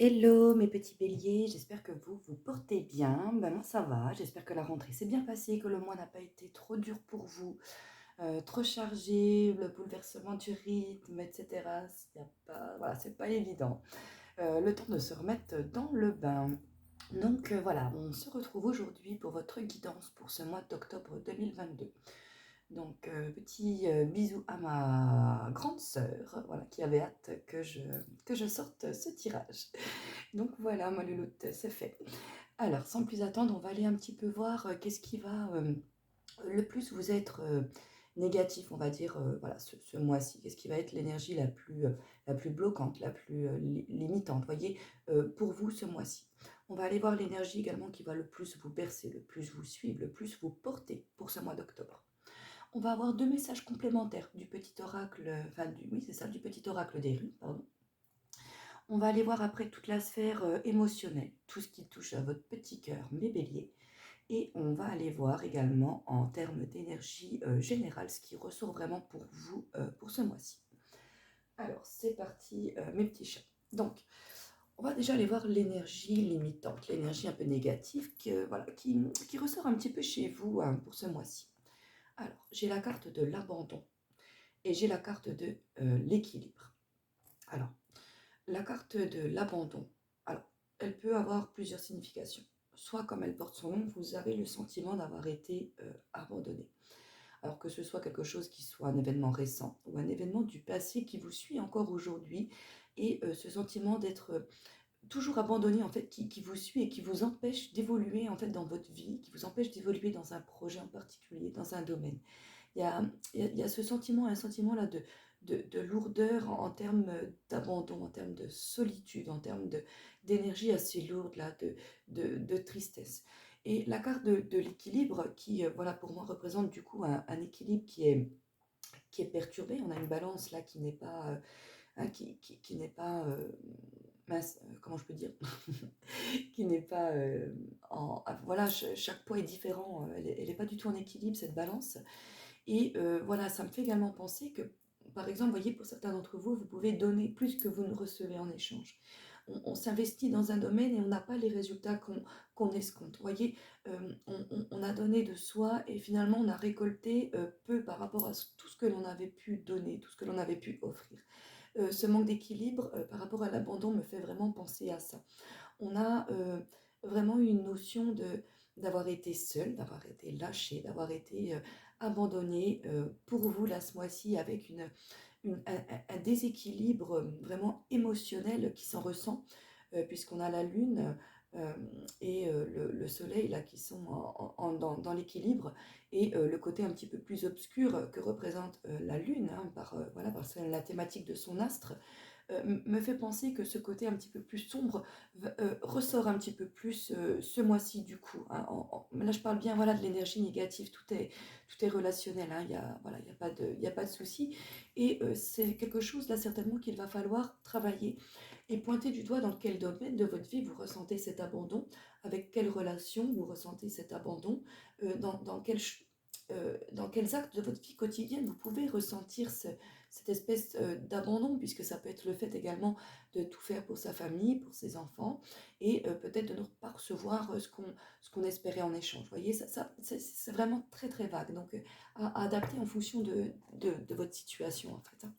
Hello mes petits béliers, j'espère que vous vous portez bien. Ben moi ça va, j'espère que la rentrée s'est bien passée, que le mois n'a pas été trop dur pour vous, trop chargé, le bouleversement du rythme, etc. Y a pas, voilà, c'est pas évident. Le temps de se remettre dans le bain. Donc voilà, on se retrouve aujourd'hui pour votre guidance pour ce mois d'octobre 2022. Donc, petit bisou à ma grande sœur, voilà, qui avait hâte que je sorte ce tirage. Donc voilà, ma louloute, c'est fait. Alors, sans plus attendre, on va aller un petit peu voir qu'est-ce qui va le plus vous être négatif, on va dire, voilà, ce mois-ci. Qu'est-ce qui va être l'énergie la plus bloquante, la plus limitante, voyez, pour vous ce mois-ci. On va aller voir l'énergie également qui va le plus vous bercer, le plus vous suivre, le plus vous porter pour ce mois d'octobre. On va avoir deux messages complémentaires du petit oracle, oui, c'est ça, du petit oracle des runes, pardon. On va aller voir après toute la sphère émotionnelle, tout ce qui touche à votre petit cœur, mes béliers. Et on va aller voir également en termes d'énergie générale ce qui ressort vraiment pour vous pour ce mois-ci. Alors, c'est parti, mes petits chats. Donc, on va déjà aller voir l'énergie limitante, l'énergie un peu négative voilà, qui ressort un petit peu chez vous hein, pour ce mois-ci. Alors, j'ai la carte de l'abandon et j'ai la carte de l'équilibre. Alors, la carte de l'abandon, alors, elle peut avoir plusieurs significations. Soit, comme elle porte son nom, vous avez le sentiment d'avoir été abandonné. Alors que ce soit quelque chose qui soit un événement récent ou un événement du passé qui vous suit encore aujourd'hui, et ce sentiment d'être toujours abandonné, en fait, qui vous suit et qui vous empêche d'évoluer, en fait, dans votre vie, qui vous empêche d'évoluer dans un projet en particulier, dans un domaine. Il y a ce sentiment, un sentiment là de lourdeur en termes d'abandon, en termes de solitude, en termes d'énergie assez lourde, là, de tristesse. Et la carte de l'équilibre, qui, voilà, pour moi, représente du coup un équilibre qui est perturbé. On a une balance là qui n'est pas, qui n'est pas mince, comment je peux dire, qui n'est pas voilà, chaque poids est différent, elle est pas du tout en équilibre, cette balance. Et voilà, ça me fait également penser que, par exemple, vous voyez, pour certains d'entre vous, vous pouvez donner plus que vous ne recevez en échange. On s'investit dans un domaine et on n'a pas les résultats qu'on escompte. Vous voyez, on a donné de soi et finalement on a récolté peu par rapport à tout ce que l'on avait pu donner, tout ce que l'on avait pu offrir. Ce manque d'équilibre par rapport à l'abandon me fait vraiment penser à ça. On a vraiment une notion d'avoir été seul, d'avoir été lâché, d'avoir été abandonné pour vous là ce mois-ci avec un déséquilibre vraiment émotionnel qui s'en ressent, puisqu'on a la lune et le soleil là qui sont dans l'équilibre, et le côté un petit peu plus obscur que représente la lune hein, voilà, par la thématique de son astre me fait penser que ce côté un petit peu plus sombre ressort un petit peu plus ce mois-ci du coup. Hein. Là, je parle bien voilà, de l'énergie négative, tout est relationnel, hein. Voilà, il y a pas de souci. Et c'est quelque chose là certainement qu'il va falloir travailler et pointer du doigt dans quel domaine de votre vie vous ressentez cet abandon, avec quelle relation vous ressentez cet abandon, dans dans quels actes de votre vie quotidienne vous pouvez ressentir cette espèce d'abandon, puisque ça peut être le fait également de tout faire pour sa famille, pour ses enfants, et peut-être de ne pas recevoir ce qu'on espérait en échange. Vous voyez, c'est vraiment très très vague, donc à adapter en fonction de votre situation en fait. Hein.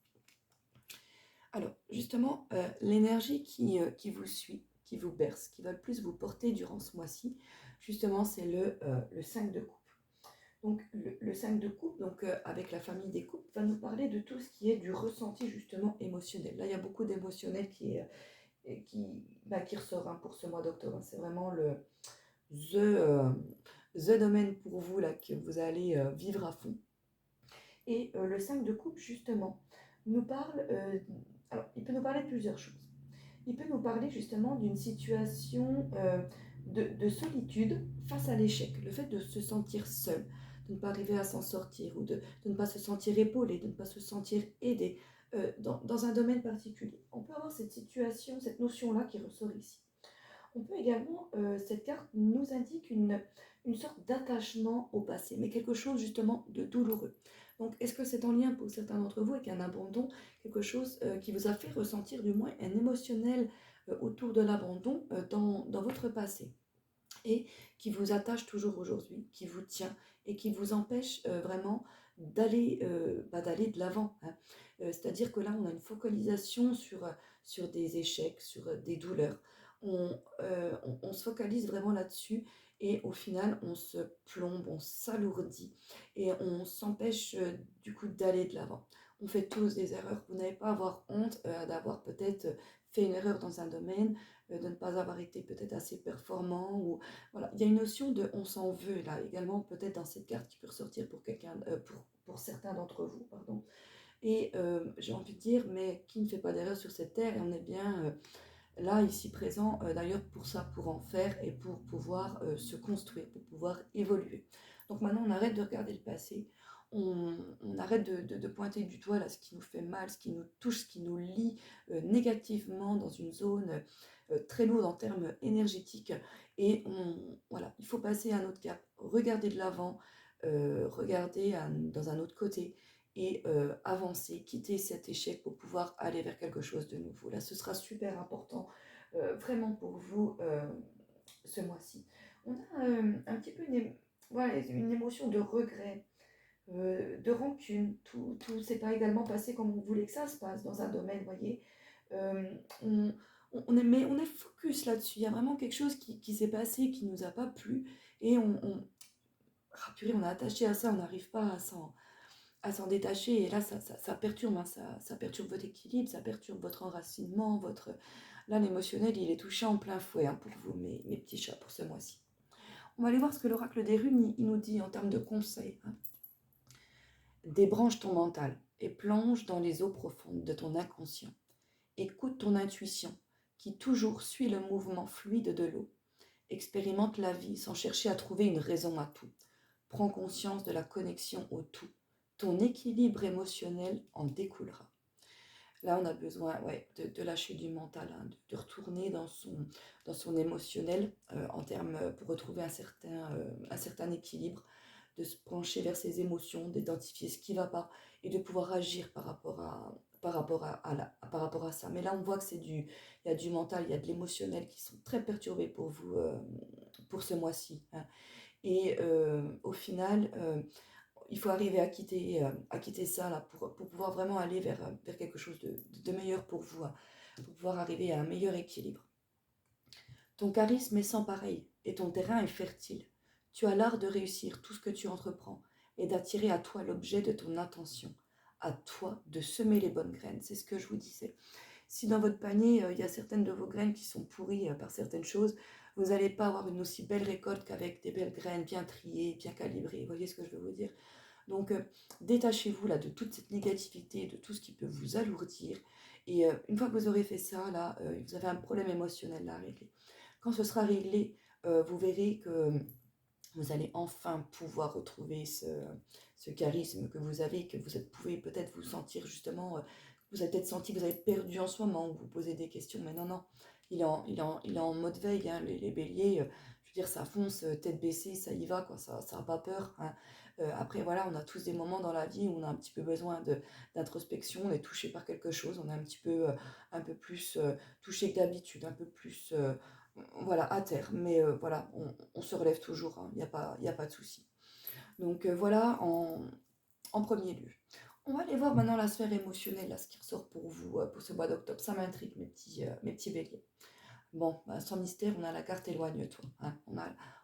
Alors justement, l'énergie qui vous suit, qui vous berce, qui va le plus vous porter durant ce mois-ci, justement c'est le 5 de coupe. Donc le 5 de coupe, donc avec la famille des coupes, va nous parler de tout ce qui est du ressenti justement émotionnel. Là, il y a beaucoup d'émotionnel qui ressort hein, pour ce mois d'octobre. C'est vraiment the, euh, the domaine pour vous là que vous allez vivre à fond. Et le 5 de coupe, justement, nous parle, alors il peut nous parler de plusieurs choses. Il peut nous parler justement d'une situation de solitude face à l'échec, le fait de se sentir seul, de ne pas arriver à s'en sortir ou de ne pas se sentir épaulé, de ne pas se sentir aidé dans un domaine particulier. On peut avoir cette situation, cette notion-là qui ressort ici. On peut également, cette carte nous indique une sorte d'attachement au passé, mais quelque chose justement de douloureux. Donc, est-ce que c'est en lien pour certains d'entre vous avec un abandon, quelque chose qui vous a fait ressentir du moins un émotionnel autour de l'abandon dans votre passé et qui vous attache toujours aujourd'hui, qui vous tient et qui vous empêche vraiment d'aller de l'avant, hein. C'est-à-dire que là, on a une focalisation sur des échecs, sur des douleurs. On se focalise vraiment là-dessus et au final, on se plombe, on s'alourdit et on s'empêche du coup d'aller de l'avant. On fait tous des erreurs. Vous n'avez pas à avoir honte d'avoir peut-être fait une erreur dans un domaine, de ne pas avoir été peut-être assez performant ou voilà, il y a une notion de on s'en veut là également, peut-être dans cette carte qui peut ressortir pour quelqu'un, pour certains d'entre vous, pardon. Et j'ai envie de dire, mais qui ne fait pas d'erreur sur cette terre? Et on est bien là, ici présent, d'ailleurs pour ça, pour en faire et pour pouvoir se construire, pour pouvoir évoluer. Donc maintenant, on arrête de regarder le passé, on arrête de pointer du doigt là, ce qui nous fait mal, ce qui nous touche, ce qui nous lie négativement dans une zone très lourde en termes énergétiques. Et voilà, il faut passer à un autre cap, regarder de l'avant, regarder dans un autre côté et avancer, quitter cet échec pour pouvoir aller vers quelque chose de nouveau. Là, ce sera super important, vraiment pour vous, ce mois-ci. On a un petit peu voilà, une émotion de regret, de rancune. Tout s'est pas également passé comme on voulait que ça se passe dans un domaine, vous voyez. Euh, on, mais on est focus là-dessus. Il y a vraiment quelque chose qui s'est passé, qui nous a pas plu. Et ah, purée, on est attaché à ça, on n'arrive pas à s'en détacher. Et là, ça perturbe, hein, ça perturbe votre équilibre, ça perturbe votre enracinement, là, l'émotionnel, il est touché en plein fouet hein, pour vous, mes petits chats, pour ce mois-ci. On va aller voir ce que l'oracle des runes, il nous dit en termes de conseils, hein. Débranche ton mental et plonge dans les eaux profondes de ton inconscient. Écoute ton intuition, qui toujours suit le mouvement fluide de l'eau. Expérimente la vie sans chercher à trouver une raison à tout. Prends conscience de la connexion au tout. Ton équilibre émotionnel en découlera. Là, on a besoin de lâcher du mental, hein, de retourner dans son émotionnel en termes pour retrouver un certain équilibre, de se pencher vers ses émotions, d'identifier ce qui ne va pas et de pouvoir agir par rapport à ça. Mais là, on voit que il y a du mental, il y a de l'émotionnel qui sont très perturbés pour vous pour ce mois-ci, hein. Et au final, il faut arriver à quitter ça là, pour pouvoir vraiment aller vers quelque chose de meilleur pour vous, hein, pour pouvoir arriver à un meilleur équilibre. Ton charisme est sans pareil et ton terrain est fertile. Tu as l'art de réussir tout ce que tu entreprends et d'attirer à toi l'objet de ton attention. À toi de semer les bonnes graines. C'est ce que je vous disais. Si dans votre panier, il y a certaines de vos graines qui sont pourries par certaines choses, vous n'allez pas avoir une aussi belle récolte qu'avec des belles graines bien triées, bien calibrées. Vous voyez ce que je veux vous dire? Donc, détachez-vous là de toute cette négativité, de tout ce qui peut vous alourdir. Et une fois que vous aurez fait ça, là, vous avez un problème émotionnel là, à régler. Quand ce sera réglé, vous verrez que vous allez enfin pouvoir retrouver ce charisme que vous avez, que pouvez peut-être vous sentir justement, vous avez peut-être senti que vous avez perdu en ce moment, vous vous posez des questions, mais non, non, il est en mode veille, hein, les béliers, je veux dire, ça fonce, tête baissée, ça y va, quoi, ça n'a pas peur, hein. Après, voilà, on a tous des moments dans la vie où on a un petit peu besoin d'introspection, on est touché par quelque chose, on est un peu plus touché que d'habitude, un peu plus voilà, à terre. Mais voilà, on se relève toujours, hein, il n'y a pas de souci. Donc voilà, en premier lieu. On va aller voir maintenant la sphère émotionnelle, là, ce qui ressort pour vous, pour ce mois d'octobre. Ça m'intrigue, mes petits béliers. Bon, bah, sans mystère, on a la carte éloigne-toi, hein.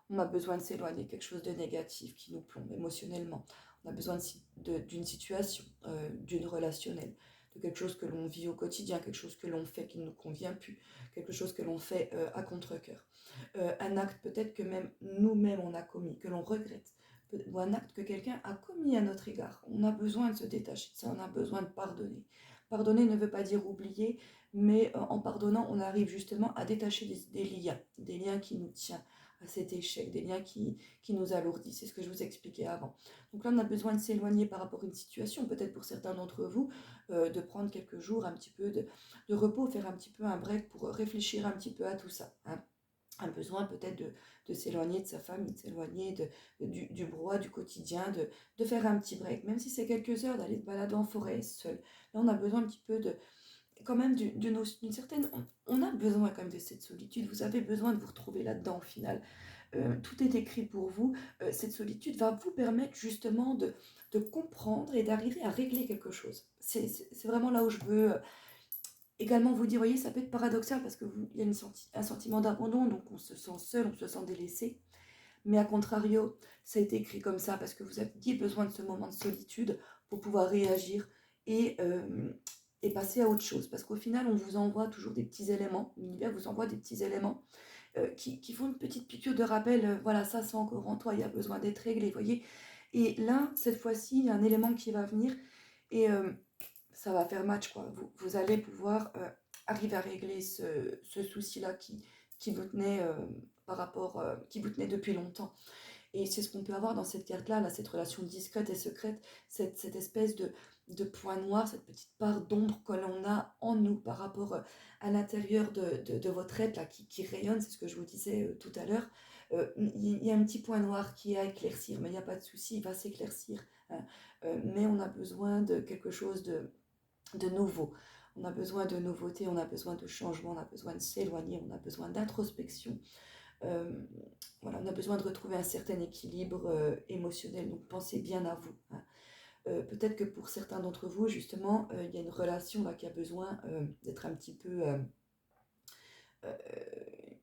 On a besoin de s'éloigner, quelque chose de négatif qui nous plombe émotionnellement. On a besoin d'une situation, d'une relationnelle, de quelque chose que l'on vit au quotidien, quelque chose que l'on fait qui ne nous convient plus, quelque chose que l'on fait à contre-cœur. Un acte peut-être que même nous-mêmes on a commis, que l'on regrette, ou un acte que quelqu'un a commis à notre égard. On a besoin de se détacher de ça, on a besoin de pardonner. Pardonner ne veut pas dire oublier, mais en pardonnant, on arrive justement à détacher des liens qui nous tiennent à cet échec, des liens qui nous alourdissent. C'est ce que je vous expliquais avant. Donc là, on a besoin de s'éloigner par rapport à une situation, peut-être pour certains d'entre vous, de prendre quelques jours, un petit peu de repos, faire un petit peu un break pour réfléchir un petit peu à tout ça, hein. Un besoin peut-être de s'éloigner de sa famille, de s'éloigner du brouhaha du quotidien, de faire un petit break, même si c'est quelques heures, d'aller se balader en forêt seul. Là, on a besoin un petit peu quand même d'une certaine... On a besoin quand même de cette solitude, vous avez besoin de vous retrouver là-dedans au final. Tout est écrit pour vous. Cette solitude va vous permettre justement de comprendre et d'arriver à régler quelque chose. C'est vraiment là où je veux également vous dire, voyez, ça peut être paradoxal parce qu'il y a un sentiment d'abandon, donc on se sent seul, on se sent délaissé. Mais à contrario, ça a été écrit comme ça parce que vous aviez besoin de ce moment de solitude pour pouvoir réagir et, euh, et passer à autre chose. Parce qu'au final, on vous envoie toujours des petits éléments, l'univers vous envoie des petits éléments qui font une petite piqûre de rappel, voilà, ça c'est encore en toi, il y a besoin d'être réglé, vous voyez. Et là, cette fois-ci, il y a un élément qui va venir et ça va faire match, quoi. Vous allez pouvoir arriver à régler ce souci-là qui vous tenait par rapport, qui vous tenait depuis longtemps. Et c'est ce qu'on peut avoir dans cette carte-là, là, cette relation discrète et secrète, cette espèce de point noir, cette petite part d'ombre que l'on a en nous par rapport à l'intérieur de votre être là, qui rayonne, c'est ce que je vous disais tout à l'heure. Il y a un petit point noir qui est à éclaircir, mais il n'y a pas de souci, il va s'éclaircir. Hein. Mais on a besoin de quelque chose de nouveau. On a besoin de nouveauté, on a besoin de changement, on a besoin de s'éloigner, on a besoin d'introspection. Euh, voilà, on a besoin de retrouver un certain équilibre émotionnel, donc pensez bien à vous. Hein. Peut-être que pour certains d'entre vous, justement, il y a une relation là qui a besoin d'être un petit peu... euh,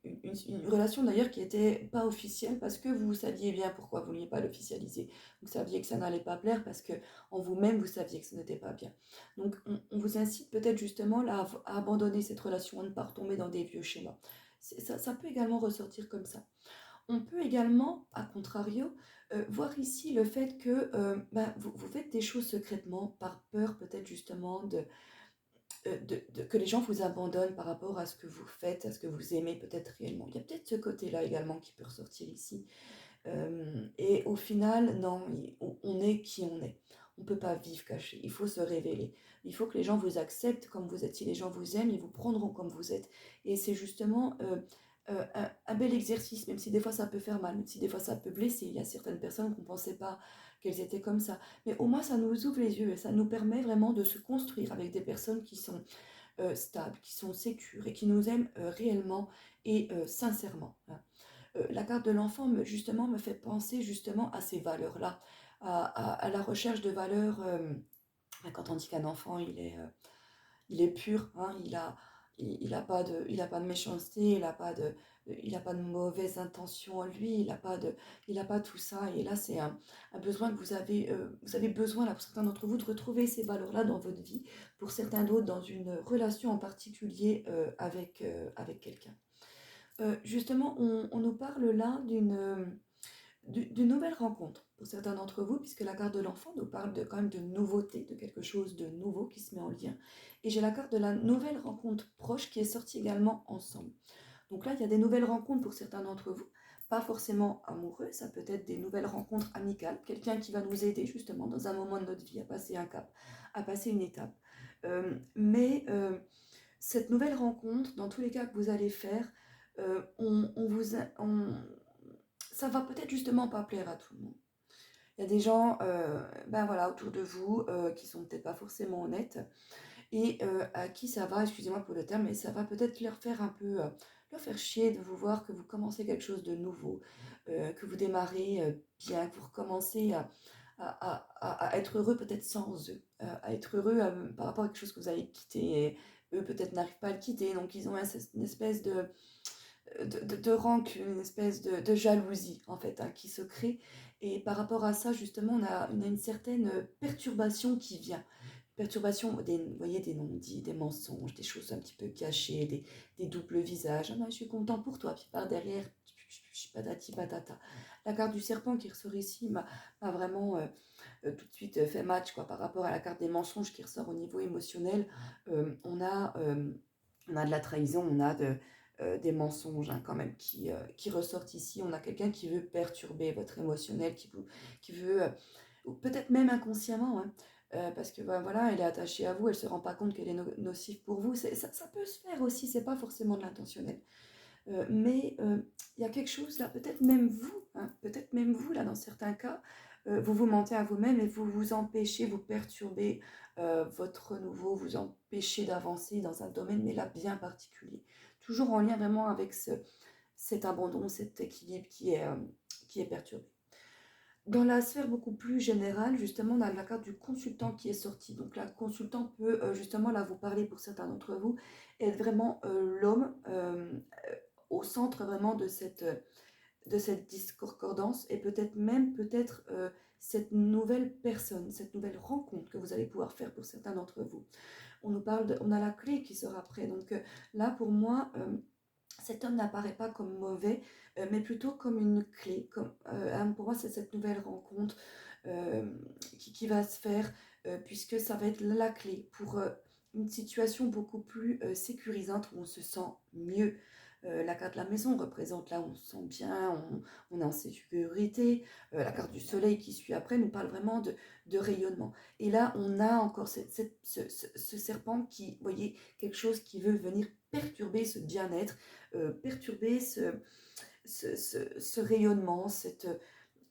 une relation d'ailleurs qui n'était pas officielle parce que vous saviez bien pourquoi vous ne vouliez pas l'officialiser. Vous saviez que ça n'allait pas plaire parce que en vous-même, vous saviez que ce n'était pas bien. Donc on vous incite peut-être justement là à abandonner cette relation, à ne pas retomber dans des vieux schémas. Ça peut également ressortir comme ça. On peut également, à contrario, voir ici le fait que vous faites des choses secrètement par peur peut-être justement que les gens vous abandonnent par rapport à ce que vous faites, à ce que vous aimez peut-être réellement. Il y a peut-être ce côté-là également qui peut ressortir ici. Et au final, non, on est qui on est. On ne peut pas vivre caché. Il faut se révéler. Il faut que les gens vous acceptent comme vous êtes. Si les gens vous aiment, ils vous prendront comme vous êtes. Et c'est justement un bel exercice, même si des fois ça peut faire mal, même si des fois ça peut blesser. Il y a certaines personnes qu'on ne pensait pas qu'elles étaient comme ça. Mais au moins, ça nous ouvre les yeux et ça nous permet vraiment de se construire avec des personnes qui sont stables, qui sont sécures et qui nous aiment réellement et sincèrement. Hein. La carte de l'enfant, justement, me fait penser justement à ces valeurs-là, à la recherche de valeurs. Quand on dit qu'un enfant, il est pur, hein, il a pas de méchanceté, il a pas de mauvaise intention en lui, il a pas tout ça. Et là, c'est un besoin que vous avez besoin, là, pour certains d'entre vous, de retrouver ces valeurs-là dans votre vie, pour certains d'autres, dans une relation en particulier avec quelqu'un. Justement, on nous parle là d'une nouvelle rencontre pour certains d'entre vous, puisque la carte de l'enfant nous parle quand même de nouveauté, de quelque chose de nouveau qui se met en lien. Et j'ai la carte de la nouvelle rencontre proche qui est sortie également ensemble. Donc là, il y a des nouvelles rencontres pour certains d'entre vous, pas forcément amoureux, ça peut être des nouvelles rencontres amicales, quelqu'un qui va nous aider justement dans un moment de notre vie à passer un cap, à passer une étape. Cette nouvelle rencontre, dans tous les cas que vous allez faire, on vous, ça va peut-être justement pas plaire à tout le monde. Il y a des gens ben voilà, autour de vous qui sont peut-être pas forcément honnêtes et à qui ça va, excusez-moi pour le terme, mais ça va peut-être leur faire un peu, leur faire chier de vous voir que vous commencez quelque chose de nouveau, que vous démarrez bien, que vous recommencez à être heureux peut-être sans eux, à être heureux par rapport à quelque chose que vous avez quitté et eux peut-être n'arrivent pas à le quitter, donc ils ont une espèce de rancune, une espèce de jalousie en fait hein, qui se crée. Et par rapport à ça, justement, on a une certaine perturbation qui vient. Perturbation, vous voyez, des non-dits, des mensonges, des choses un petit peu cachées, des doubles visages. Ah ben, je suis content pour toi. Puis par derrière, patati patata. La carte du serpent qui ressort ici m'a vraiment tout de suite fait match quoi, par rapport à la carte des mensonges qui ressort au niveau émotionnel. On a de la trahison, on a des mensonges hein, quand même qui ressortent ici. On a quelqu'un qui veut perturber votre émotionnel, qui veut, peut-être même inconsciemment, hein, parce que ben, voilà, elle est attachée à vous, elle ne se rend pas compte qu'elle est nocive pour vous. Ça peut se faire aussi, c'est pas forcément de l'intentionnel. Mais il y a quelque chose là, peut-être même vous, hein, peut-être même vous là dans certains cas, vous vous mentez à vous-même et vous vous empêchez, vous perturbez votre renouveau, vous empêchez d'avancer dans un domaine, mais là bien particulier. Toujours en lien vraiment avec cet abandon, cet équilibre qui est perturbé. Dans la sphère beaucoup plus générale, justement, on a la carte du consultant qui est sortie. Donc, la consultant peut justement, là, vous parler pour certains d'entre vous, être vraiment l'homme au centre vraiment de cette discordance et peut-être même, cette nouvelle personne, cette nouvelle rencontre que vous allez pouvoir faire pour certains d'entre vous. On nous parle, on a la clé qui sera prête. Donc, là, pour moi, cet homme n'apparaît pas comme mauvais, mais plutôt comme une clé. Pour moi, c'est cette nouvelle rencontre euh, qui va se faire, puisque ça va être la clé pour une situation beaucoup plus sécurisante où on se sent mieux. La carte de la maison représente là où on se sent bien, on est en sécurité. La carte du soleil qui suit après nous parle vraiment de rayonnement. Et là, on a encore ce serpent qui, vous voyez, quelque chose qui veut venir perturber ce bien-être, perturber ce rayonnement,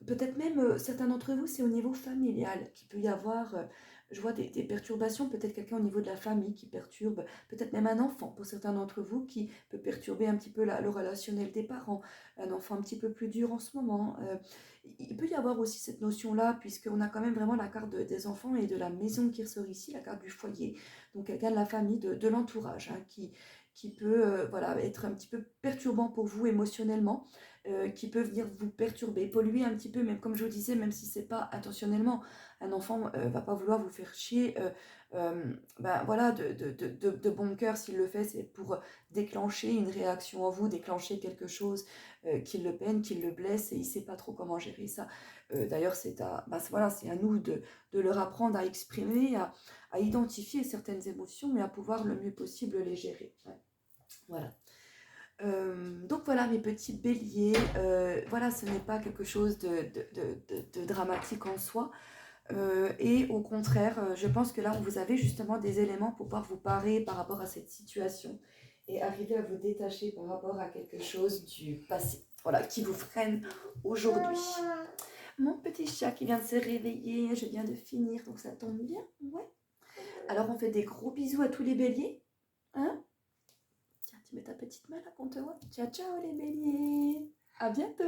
peut-être même certains d'entre vous, c'est au niveau familial qu'il peut y avoir, je vois des perturbations, peut-être quelqu'un au niveau de la famille qui perturbe, peut-être même un enfant pour certains d'entre vous qui peut perturber un petit peu le relationnel des parents, un enfant un petit peu plus dur en ce moment. Il peut y avoir aussi cette notion-là, puisqu'on a quand même vraiment la carte des enfants et de la maison qui ressort ici, la carte du foyer, donc quelqu'un de la famille, de l'entourage, hein, qui peut voilà, être un petit peu perturbant pour vous émotionnellement, qui peut venir vous perturber, polluer un petit peu, même comme je vous disais, même si c'est pas intentionnellement. Un enfant va pas vouloir vous faire chier, ben voilà, de bon cœur, s'il le fait, c'est pour déclencher une réaction en vous, déclencher quelque chose qui le peine, qui le blesse, et il sait pas trop comment gérer ça. D'ailleurs, voilà, c'est à nous de leur apprendre à exprimer, à identifier certaines émotions, mais à pouvoir le mieux possible les gérer. Ouais. Voilà. Donc voilà mes petits béliers, voilà, ce n'est pas quelque chose de dramatique en soi, et au contraire, je pense que là vous avez justement des éléments pour pouvoir vous parer par rapport à cette situation et arriver à vous détacher par rapport à quelque chose du passé, voilà, qui vous freine aujourd'hui. Mon petit chat qui vient de se réveiller, je viens de finir, donc ça tombe bien, ouais. Alors on fait des gros bisous à tous les béliers, hein? Tiens, tu mets ta petite main là qu'on te voit. Ciao, ciao les béliers. À bientôt.